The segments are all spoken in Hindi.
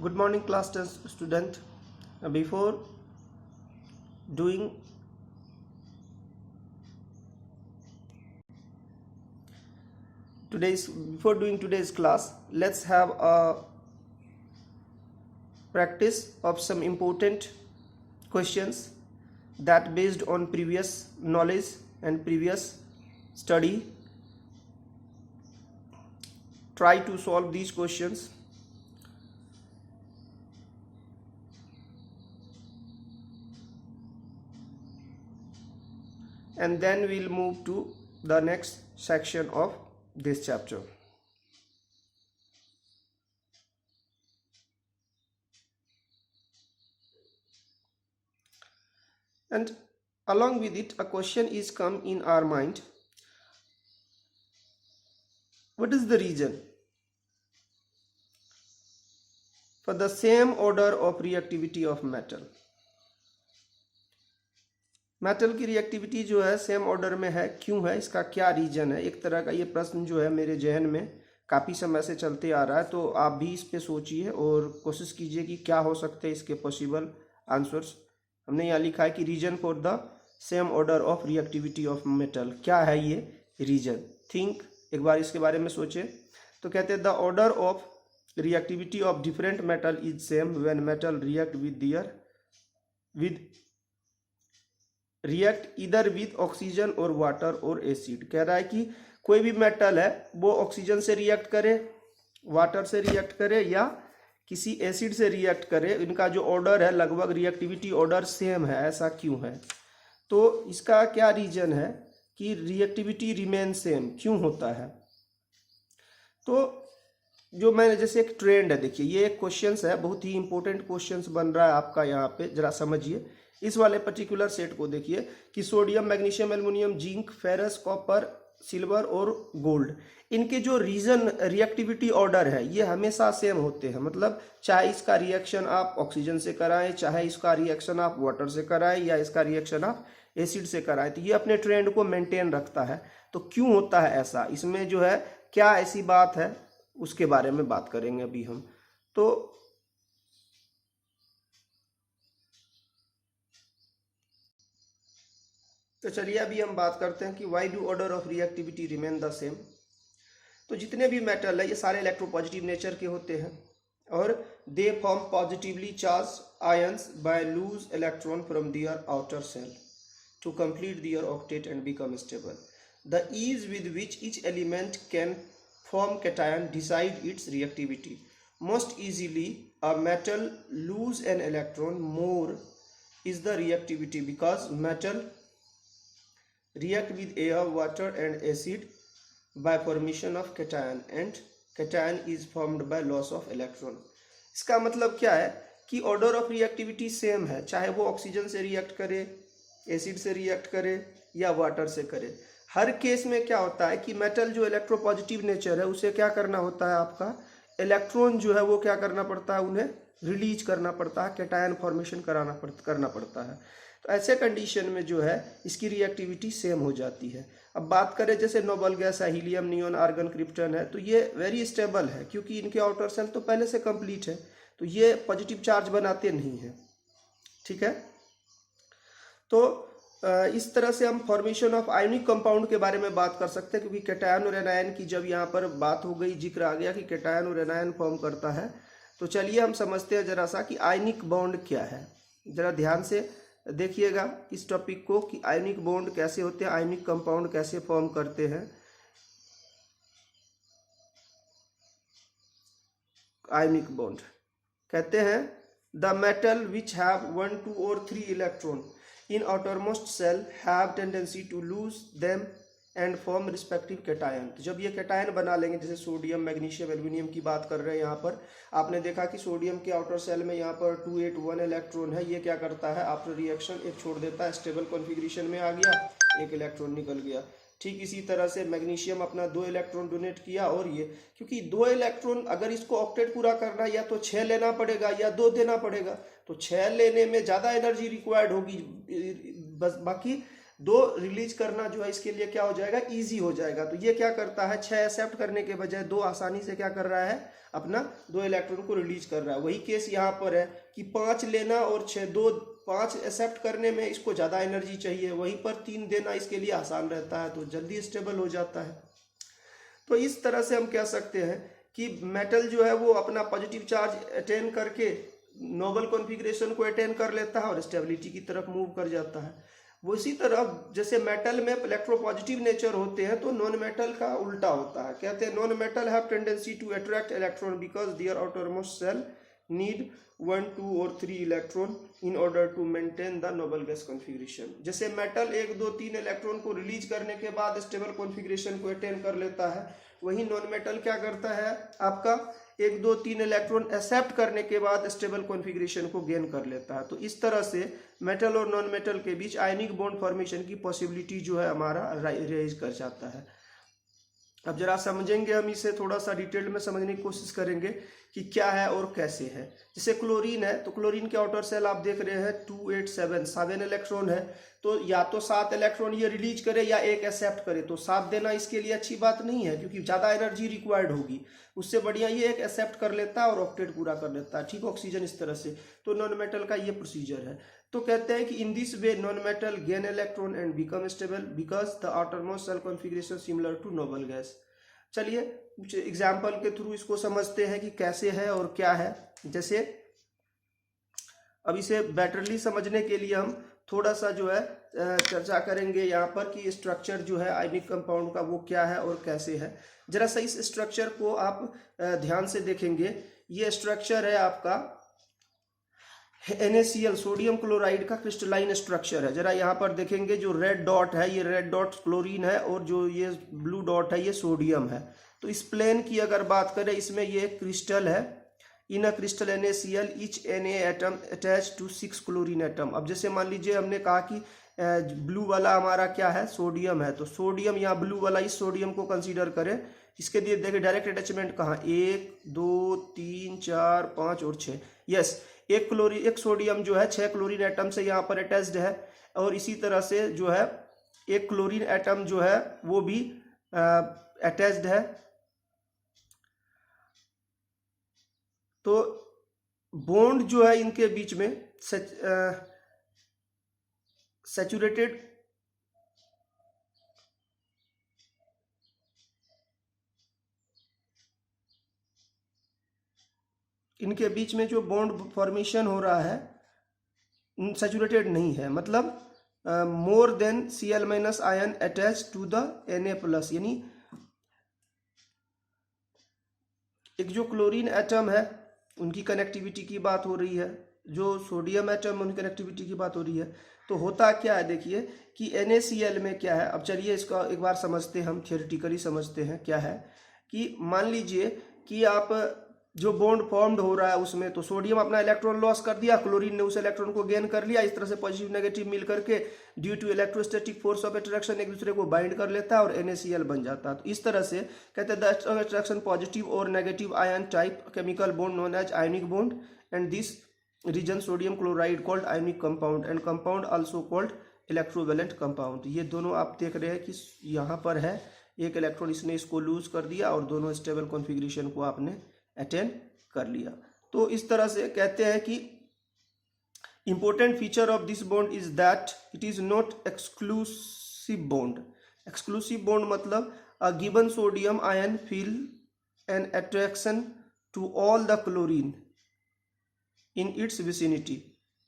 Good morning, class test student. Before doing today's class, let's have a practice of some important questions that based on previous knowledge and previous study. Try to solve these questions. And then we'll move to the next section of this chapter. And along with it, a question is come in our mind. What is the reason for the same order of reactivity of metal? Metal की रिएक्टिविटी जो है सेम ऑर्डर में है, क्यों है, इसका क्या रीजन है? एक तरह का ये प्रश्न जो है मेरे जहन में काफ़ी समय से चलते आ रहा है, तो आप भी इस पे सोचिए और कोशिश कीजिए कि क्या हो सकते हैं इसके पॉसिबल आंसर्स। हमने यहाँ लिखा है कि reason for the same order of reactivity of metal, क्या है ये रीजन? थिंक, एक बार इसके बारे में सोचे। तो कहते हैं the order of reactivity of different metal is same when metal react with react इधर विद ऑक्सीजन और वाटर और एसिड। कह रहा है कि कोई भी मेटल है वो ऑक्सीजन से रिएक्ट करे, वाटर से रिएक्ट करे या किसी एसिड से रिएक्ट करे, इनका जो ऑर्डर है लगभग रिएक्टिविटी ऑर्डर सेम है। ऐसा क्यों है? तो इसका क्या रीजन है कि रिएक्टिविटी रिमेन सेम क्यों होता है? तो जो मैंने जैसे एक ट्रेंड है, देखिए ये एक क्वेश्चन है, बहुत ही इंपॉर्टेंट क्वेश्चन बन रहा है आपका यहाँ पे, जरा समझिए इस वाले पर्टिकुलर सेट को। देखिए कि sodium, magnesium, aluminium, zinc, ferrous, copper, silver और गोल्ड, इनके जो रीजन रिएक्टिविटी ऑर्डर है ये हमेशा सेम होते हैं। मतलब चाहे इसका रिएक्शन आप ऑक्सीजन से कराएं, चाहे इसका रिएक्शन आप वाटर से कराएं या इसका रिएक्शन आप एसिड से कराएं, तो ये अपने ट्रेंड को मेंटेन रखता है। तो क्यों होता है ऐसा? इसमें जो है क्या ऐसी बात है, उसके बारे में बात करेंगे अभी हम। तो चलिए अभी हम बात करते हैं कि why do order of reactivity remain the same. तो जितने भी मेटल है ये सारे इलेक्ट्रोपॉजिटिव नेचर के होते हैं और they form positively charge ions by lose electron from their outer shell to complete their octet and become stable. The ease with which each element can form cation decide its reactivity. Most easily a metal lose an electron more is the reactivity because metal react with air, water and acid by formation of cation and cation is formed by loss of electron. इसका मतलब क्या है कि ऑर्डर ऑफ रिएक्टिविटी सेम है, चाहे वो ऑक्सीजन से रिएक्ट करे, एसिड से रिएक्ट करे या वाटर से करे। हर केस में क्या होता है कि मेटल जो इलेक्ट्रोपॉजिटिव नेचर है उसे क्या करना होता है, आपका इलेक्ट्रॉन जो है वो क्या करना पड़ता है, उन्हें रिलीज करना पड़ता है, कैटायन फॉर्मेशन करना पड़ता है। तो ऐसे कंडीशन में जो है इसकी रिएक्टिविटी सेम हो जाती है। अब बात करें जैसे नोबल गैस है, हीलियम, नियॉन, आर्गन, क्रिप्टन है, तो ये वेरी स्टेबल है क्योंकि इनके आउटर सेल तो पहले से कंप्लीट है, तो ये पॉजिटिव चार्ज बनाते नहीं है। ठीक है, तो इस तरह से हम फॉर्मेशन ऑफ आयनिक कंपाउंड के बारे में बात कर सकते हैं, क्योंकि कैटायन और एनायन की जब यहाँ पर बात हो गई, जिक्र आ गया कि कैटायन और एनायन फॉर्म करता है, तो चलिए हम समझते हैं जरा सा कि आयनिक बॉन्ड क्या है। जरा ध्यान से देखिएगा इस टॉपिक को कि आयनिक बॉन्ड कैसे होते हैं, आयनिक कंपाउंड कैसे फॉर्म करते हैं। आयनिक बॉन्ड कहते हैं द मेटल विच हैव 1, 2 और 3 electron in outermost cell have tendency to lose them and form respective cation। तो जब ये कैटायन बना लेंगे, जैसे सोडियम, मैग्नीशियम, एल्युमिनियम की बात कर रहे हैं, यहाँ पर आपने देखा कि सोडियम के आउटर सेल में यहाँ पर 281 इलेक्ट्रॉन है, ये क्या करता है आफ्टर रिएक्शन एक छोड़ देता है, स्टेबल कॉन्फ़िगरेशन में आ गया, एक इलेक्ट्रॉन निकल गया। ठीक इसी तरह से मैग्नीशियम अपना 2 इलेक्ट्रॉन डोनेट किया, और ये क्योंकि 2 इलेक्ट्रॉन अगर इसको ऑक्टेट पूरा करना या तो 6 लेना पड़ेगा या 2 देना पड़ेगा, तो 6 लेने में ज़्यादा एनर्जी रिक्वायर्ड होगी, बस बाकी दो रिलीज करना जो है इसके लिए क्या हो जाएगा, इजी हो जाएगा। तो ये क्या करता है, 6 एक्सेप्ट करने के बजाय 2 आसानी से क्या कर रहा है, अपना 2 इलेक्ट्रॉन को रिलीज कर रहा है। वही केस यहाँ पर है कि 5 लेना और 5 एक्सेप्ट करने में इसको ज़्यादा एनर्जी चाहिए, वहीं पर 3 देना इसके लिए आसान रहता है, तो जल्दी स्टेबल हो जाता है। तो इस तरह से हम कह सकते हैं कि मेटल जो है वो अपना पॉजिटिव चार्ज अटेन करके नोबल कॉन्फ़िगरेशन को अटेन कर लेता है और स्टेबिलिटी की तरफ मूव कर जाता है। वो इसी तरह जैसे मेटल में इलेक्ट्रोपॉजिटिव नेचर होते हैं तो नॉन मेटल का उल्टा होता है। कहते हैं non metal have tendency to attract electron because their outermost shell need 1, 2 और 3 electron in order to maintain the noble gas configuration. जैसे मेटल 1, 2, 3 इलेक्ट्रॉन को रिलीज करने के बाद स्टेबल कॉन्फ़िगरेशन को अटेन कर लेता है, वही नॉन मेटल क्या करता है, आपका 1, 2, 3 इलेक्ट्रॉन एक्सेप्ट करने के बाद स्टेबल कॉन्फ़िगरेशन को गेन कर लेता है। तो इस तरह से मेटल और नॉन मेटल के बीच आयनिक बॉन्ड फॉर्मेशन की पॉसिबिलिटी जो है हमारा रेज कर जाता है। अब जरा समझेंगे, हम इसे थोड़ा सा डिटेल में समझने की कोशिश करेंगे कि क्या है और कैसे है। जैसे क्लोरीन है, तो क्लोरीन के आउटर सेल आप देख रहे हैं 2, 8, 7 इलेक्ट्रॉन है, तो या तो 7 इलेक्ट्रॉन ये रिलीज करे या 1 एक्सेप्ट करे। तो 7 देना इसके लिए अच्छी बात नहीं है क्योंकि ज़्यादा एनर्जी रिक्वायर्ड होगी, उससे बढ़िया ये 1 एक्सेप्ट कर लेता है और ऑक्टेट पूरा कर लेता है, ठीक, ऑक्सीजन इस तरह से। तो नॉन मेटल का ये प्रोसीजर है। तो कहते हैं कि in this way non metal gain electron and become stable because the outermost shell configuration similar to noble gas. चलिए कुछ एग्जाम्पल के थ्रू इसको समझते हैं कि कैसे है और क्या है। जैसे अब इसे बेटरली समझने के लिए हम थोड़ा सा जो है चर्चा करेंगे यहाँ पर कि स्ट्रक्चर जो है आयनिक कंपाउंड का वो क्या है और कैसे है। जरा सा इस स्ट्रक्चर को आप ध्यान से देखेंगे। ये स्ट्रक्चर है आपका NaCl सोडियम क्लोराइड का क्रिस्टलाइन स्ट्रक्चर है। जरा यहाँ पर देखेंगे, जो रेड डॉट है ये रेड डॉट क्लोरीन है और जो ये ब्लू डॉट है ये सोडियम है। तो इस प्लेन की अगर बात करें, इसमें ये क्रिस्टल है। In a crystal NaCl each Na atom attach to 6 chlorine atom. अब जैसे मान लीजिए हमने कहा कि ब्लू वाला हमारा क्या है, सोडियम है, तो सोडियम या ब्लू वाला इस सोडियम को कंसीडर करें। इसके लिए देखिए डायरेक्ट अटैचमेंट कहाँ, 1, 2, 3, 4, 5 और 6। यस, एक सोडियम जो है 6 क्लोरीन एटम से यहाँ पर अटैच्ड है और इसी तरह से जो है एक क्लोरीन एटम जो है वो भी अटैच्ड है। तो बॉन्ड जो है इनके बीच में सैचुरेटेड इनके बीच में जो बॉन्ड फॉर्मेशन हो रहा है सैचुरेटेड नहीं है, मतलब more than Cl- ion attach to the Na+, यानी एक जो क्लोरीन एटम है उनकी कनेक्टिविटी की बात हो रही है, जो सोडियम एटम उनकी कनेक्टिविटी की बात हो रही है। तो होता क्या है देखिए कि NaCl में क्या है। अब चलिए इसका एक बार समझते हैं, हम थियोरेटिकली समझते हैं क्या है। कि मान लीजिए कि आप जो बॉन्ड फॉर्म्ड हो रहा है उसमें तो सोडियम अपना इलेक्ट्रॉन लॉस कर दिया, क्लोरीन ने उस इलेक्ट्रॉन को गेन कर लिया। इस तरह से पॉजिटिव नेगेटिव मिल करके due to electrostatic force of attraction एक दूसरे को बाइंड कर लेता है और NaCl बन जाता है। तो इस तरह से कहते हैं द अट्रैक्शन पॉजिटिव और negative ion type chemical bond known as ionic bond and this reason sodium chloride called ionic compound and compound also called electrovalent compound. ये दोनों आप देख रहे हैं कि यहाँ पर है एक इलेक्ट्रॉन, इसने इसको लूज कर दिया और दोनों स्टेबल कॉन्फ़िगरेशन को आपने अटेन कर लिया। तो इस तरह से कहते हैं कि important feature of this bond is that it is not exclusive bond. Exclusive bond मतलब a given sodium ion feel an attraction to all the chlorine in its vicinity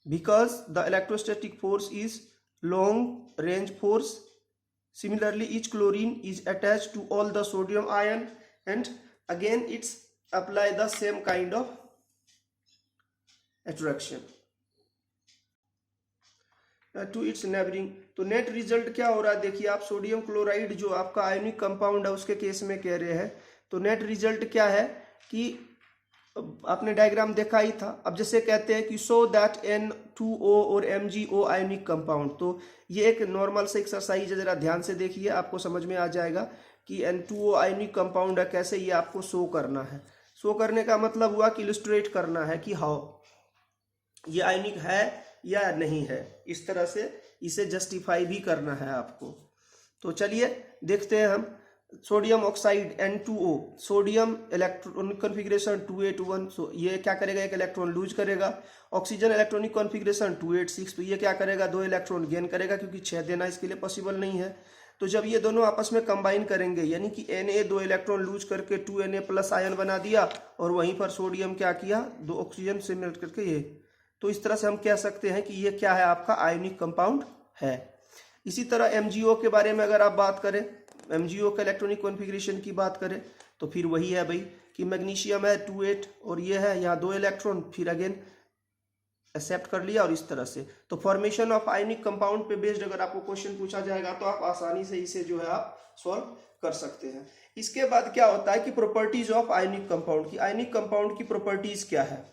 because the electrostatic force is long range force. Similarly, each chlorine is attached to all the sodium ion and again it's apply the same kind of attraction to its neighboring. तो नेट रिजल्ट क्या हो रहा है देखिए आप, सोडियम क्लोराइड जो आपका आयनिक कंपाउंड है उसके केस में कह रहे हैं। तो नेट रिजल्ट क्या है कि आपने डायग्राम देखा ही था। अब जैसे कहते हैं कि सो दैट N2O और MgO आयनिक कंपाउंड, तो ये एक नॉर्मल से एक्सरसाइज है, जरा ध्यान से देखिए आपको समझ में आ जाएगा कि N2O आयनिक कंपाउंड है कैसे, ये आपको शो करना है। शो करने का मतलब हुआ कि इलस्ट्रेट करना है कि हाउ ये आयनिक है या नहीं है। इस तरह से इसे जस्टिफाई भी करना है आपको। तो चलिए देखते हैं हम। Sodium oxide N2O, sodium electronic configuration 281, सो ये क्या करेगा, एक इलेक्ट्रॉन लूज करेगा। ऑक्सीजन इलेक्ट्रॉनिक कॉन्फ़िगरेशन 286, तो ये क्या करेगा, 2 इलेक्ट्रॉन गेन करेगा, क्योंकि 6 देना इसके लिए पॉसिबल नहीं है। तो जब ये दोनों आपस में कंबाइन करेंगे, यानी कि Na 2 इलेक्ट्रॉन लूज करके 2Na प्लस आयन बना दिया, और वहीं पर सोडियम क्या किया, 2 ऑक्सीजन से मिल करके ये, तो इस तरह से हम कह सकते हैं कि ये क्या है, आपका आयोनिक कंपाउंड है। इसी तरह MgO के बारे में अगर आप बात करें, MgO का इलेक्ट्रॉनिक कॉन्फ़िगरेशन की बात करें, तो फिर वही है भाई कि मैग्नीशियम है 28 और ये है यहाँ 2 इलेक्ट्रॉन, फिर अगेन एक्सेप्ट कर लिया, और इस तरह से। तो फॉर्मेशन ऑफ आयनिक कंपाउंड पे बेस्ड अगर आपको क्वेश्चन पूछा जाएगा तो आप आसानी से इसे जो है आप सॉल्व कर सकते हैं। इसके बाद क्या होता है कि प्रॉपर्टीज ऑफ आयनिक कंपाउंड की, आयनिक कंपाउंड की प्रॉपर्टीज क्या है।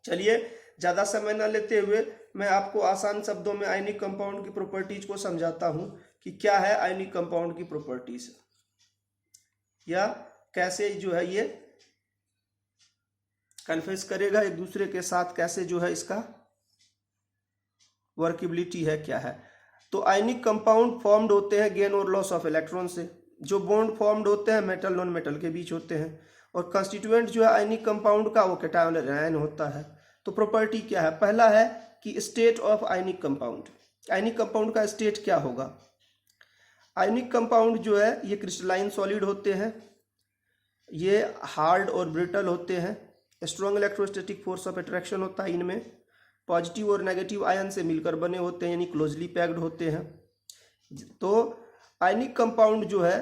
चलिए ज्यादा समय न लेते हुए मैं आपको आसान शब्दों में आयनिक कंपाउंड की प्रॉपर्टीज को समझाता हूं कि क्या है आयनिक कंपाउंड की प्रॉपर्टीज, या कैसे जो है ये कन्फ्यूज करेगा एक दूसरे के साथ, कैसे जो है इसका वर्केबिलिटी है, क्या है। तो आयनिक कंपाउंड फॉर्म्ड होते हैं गेन और लॉस ऑफ इलेक्ट्रॉन से। जो बॉन्ड फॉर्म्ड होते हैं मेटल नॉन मेटल के बीच होते हैं, और कंस्टिट्यूएंट जो है आयनिक कंपाउंड का वो कैटायन और आयन होता है। तो प्रॉपर्टी क्या है, पहला है कि state of ionic compound, ionic compound का स्टेट क्या होगा। आयनिक कंपाउंड जो है ये क्रिस्टलाइन सॉलिड होते हैं, ये हार्ड और ब्रिटल होते हैं, strong electrostatic force of attraction होता है इनमें, पॉजिटिव और नेगेटिव आयन से मिलकर बने होते हैं, यानी क्लोजली पैक्ड होते हैं। तो आयनिक कंपाउंड जो है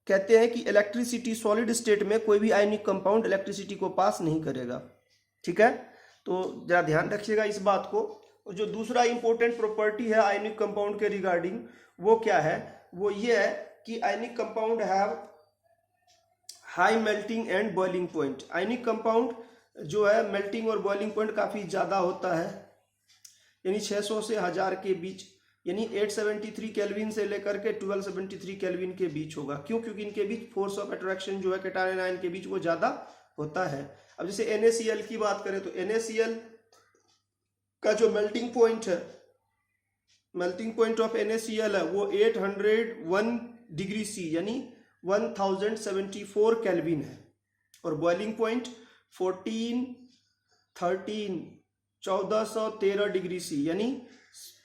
कहते हैं कि इलेक्ट्रिसिटी सॉलिड स्टेट में कोई भी आयनिक कंपाउंड इलेक्ट्रिसिटी को पास नहीं करेगा, ठीक है। तो जरा ध्यान रखिएगा इस बात को। और जो दूसरा इंपॉर्टेंट प्रॉपर्टी है आयनिक कंपाउंड के रिगार्डिंग, वो क्या है, वो ये है कि ionic compound have high melting and boiling point. Ionic compound जो है मेल्टिंग और बॉइलिंग पॉइंट काफी ज्यादा होता है, यानी 600 से 1000 के बीच, यानी 873 केल्विन से लेकर के 1273 केल्विन के बीच होगा। क्यों, क्योंकि इनके बीच फोर्स ऑफ अट्रैक्शन जो है कैटायन आयन के बीच वो ज्यादा होता है। अब जैसे NaCl की बात करें तो NaCl का जो मेल्टिंग पॉइंट है, मेल्टिंग पॉइंट ऑफ NaCl है वो 801 डिग्री सी यानी 1074 केल्विन है, और बॉइलिंग पॉइंट 1413 डिग्री सी यानी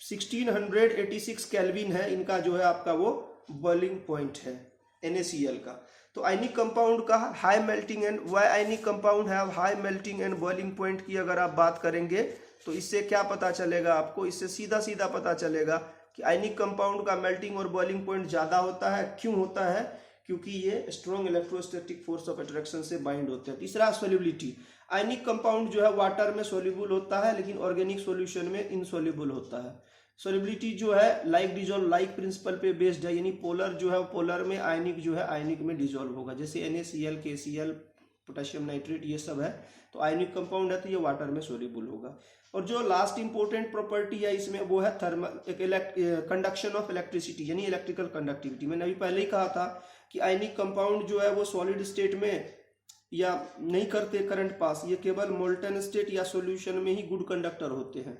1686 केल्विन है। इनका जो है आपका वो बॉइलिंग पॉइंट है NaCl का। तो आयनिक कंपाउंड का high melting and why ionic compound है high melting and boiling point की अगर आप बात करेंगे तो इससे क्या पता चलेगा आपको, इससे सीधा सीधा पता चलेगा कि आयनिक कंपाउंड का मेल्टिंग और बॉइलिंग पॉइंट ज्यादा होता है। क्यों होता है, क्योंकि ये strong electrostatic force of attraction से बाइंड होते हैं। तीसरा सोल्युबिलिटी, आयनिक कंपाउंड जो है वाटर में सोल्यूबल होता है लेकिन ऑर्गेनिक सॉल्यूशन में इनसोल्यूबल होता है। सोल्युबिलिटी जो है लाइक डिजोल्व लाइक प्रिंसिपल पे बेस्ड है, यानी पोलर जो है पोलर में, आयनिक जो है आयनिक में डिजोल्व होगा। जैसे NaCl, KCl, पोटेशियम नाइट्रेट ये सब है, तो आयनिक कंपाउंड है तो ये वाटर में सोल्यूबल होगा। और जो लास्ट इंपॉर्टेंट प्रॉपर्टी है इसमें वो है थर्मल कंडक्शन ऑफ इलेक्ट्रिसिटी, यानी इलेक्ट्रिकल कंडक्टिविटी। मैंने अभी पहले ही कहा था कि आयनिक कंपाउंड जो है वो सॉलिड स्टेट में या नहीं करते करंट पास, ये केवल मोल्टन स्टेट या सॉल्यूशन में ही गुड कंडक्टर होते हैं,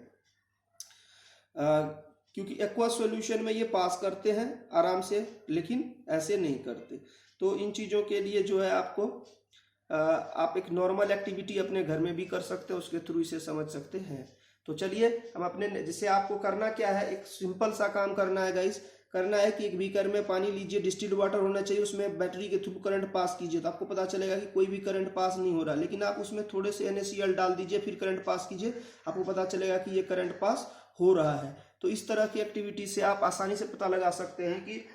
क्योंकि एक्वा सॉल्यूशन में ये पास करते हैं आराम से, लेकिन ऐसे नहीं करते। तो इन चीज़ों के लिए जो है आपको आप एक नॉर्मल एक्टिविटी अपने घर में भी कर सकते हो, उसके थ्रू इसे समझ सकते हैं। तो चलिए हम अपने, जैसे आपको करना क्या है, एक सिंपल सा काम करना है गाइस, करना है कि एक बीकर में पानी लीजिए, डिस्टिल्ड वाटर होना चाहिए, उसमें बैटरी के थ्रू करंट पास कीजिए, तो आपको पता चलेगा कि कोई भी करंट पास नहीं हो रहा। लेकिन आप उसमें थोड़े से NaCl डाल दीजिए, फिर करंट पास कीजिए, आपको पता चलेगा कि ये करंट पास हो रहा है। तो इस तरह की एक्टिविटी से आप आसानी से पता लगा सकते हैं कि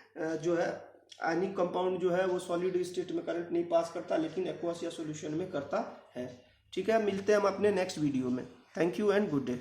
जो है आयनिक कंपाउंड जो है वो सॉलिड स्टेट में करंट नहीं पास करता लेकिन एक्वस या सॉल्यूशन में करता है। ठीक है, मिलते हैं हम अपने नेक्स्ट वीडियो में। Thank you and good day.